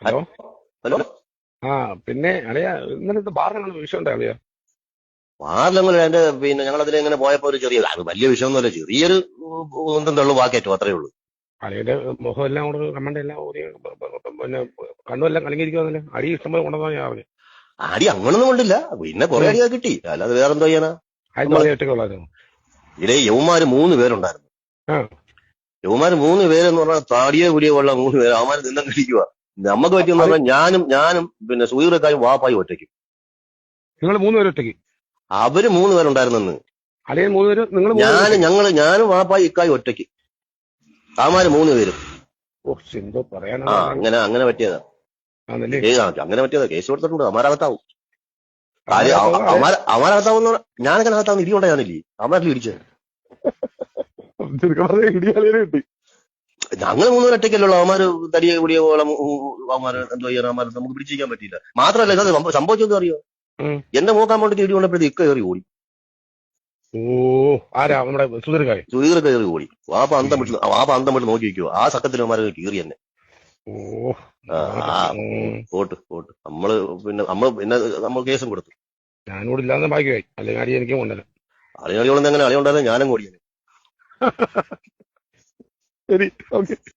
Hello. Hello. ആ പിന്നെ അളിയ ഇന്നലത്തെ ബാറിനാണ് വിഷയം ഉണ്ടാ അളിയ? വാറിലങ്ങൾ എന്റെ ഞങ്ങളതിൽ ഇങ്ങനെ പോയപ്പോ ഒരു ചെറിയ അത് വലിയ വിഷയമൊന്നുമല്ല, ചെറിയൊരു ഒന്നും തള്ളു വാക്കേറ്റു അത്രേ ഉള്ളൂ. അളിയുടെ മുഖം എല്ലാം കൂടെ കമ്മണ്ട എല്ലാം ഊരി പിന്നെ കണ്ണുമെല്ലാം കലങ്ങിയിരിക്കുവന്നല്ലേ? അടി ഇഷ്ടംപോലെ കൊണ്ടുവന്നാ ഞാൻ പറഞ്ഞു. അടി അങ്ങനൊന്നും കൊണ്ടില്ല, പിന്നെ കുറെ അടിയൊക്കെ കിട്ടി, അല്ലാതെ വേറെന്തോ ചെയ്യാനാ. ആയിരത്തി നമ്മളെ അളിയ ഒറ്റയ്ക്കുള്ളായിരുന്നു. ഇതിലെ യവന്മാര് 3 പേരുണ്ടായിരുന്നു. ആ യവന്മാര് 3 പേരെന്ന് പറഞ്ഞാൽ താടിയെ കൂടിയ ഉള്ള 3 പേര് അവന്മാര് നിന്നും കഴിക്കുക. നമുക്ക് പറ്റിയെന്ന് അത് പറഞ്ഞാൽ ഞാനും പിന്നെ സുഹൃത്തായും വാപ്പായും ഒറ്റയ്ക്ക്. നിങ്ങൾ 3 പേരും ഒറ്റയ്ക്ക്? അവര് 3 പേരുണ്ടായിരുന്നെന്ന്. അളിയൻ 3 പേര്, നിങ്ങൾ 3 പേരും ഒറ്റയ്ക്ക്? ഞാനും വാപ്പായും ഇക്കായും ഒറ്റയ്ക്ക്, അവന്മാര് 3 പേരും. ഓ എന്തോ ആ പറയാനാണ്. അങ്ങനെ പറ്റിയതാ. ആണല്ലേ? അങ്ങനെ പറ്റിയതാ, കേസ് കൊടുത്തിട്ടുണ്ട്. അമാരകത്താവും. കാര്യം അമാരകത്താവും അളിയ. അമാരകത്താവുന്ന ഞാനൊക്കെ അകത്താവുന്ന ഇടി കൊണ്ടായിരുന്നില്ലേ അവന്മാരിൽ ഇടിച്ചത്. ചുരുക്കം പറഞ്ഞാൽ ഇടിയാളിയെ കിട്ടി. ഞങ്ങൾ 3 പേരും ഒറ്റയ്ക്കല്ലോ. അവന്മാര് തടിയെ കൂടിയ ഓളം അവന്മാര് എന്തോ ചെയ്യാൻ, അവന്മാര് നമുക്ക് പിടിച്ചിരിക്കാൻ പറ്റിയില്ല. മാത്രമല്ല ഇത് സംഭവിച്ചത് അറിയോ? ഉം. എന്റെ മൂക്കാൻ വേണ്ടിട്ട് ഇടി കൊണ്ടപ്പോഴത്തേക്ക് ഇക്ക കയറി ഓടി. ഓ ആരാ നമ്മുടെ സുധീർക്കായി? സുഹീർ കയറി ഓടി. വാപ്പ അന്തം വിട്ട് നോക്കി വയ്ക്കുവോ. ആ സക്കത്തിന് അവന്മാരെ കീറി തന്നെ. ഓ പോട്ട് നമ്മൾ കേസും കൊടുത്തു. ഞാനോട് ഇല്ലാന്ന് ഭാഗ്യമായി, അല്ലെങ്കിൽ അടി എനിക്കും കൊണ്ടല്ലോ. അളിയോളം എങ്ങനെ അളിയുണ്ടായിരുന്നു, ഞാനും കൂടിയത്. ശരി, ഓക്കെ.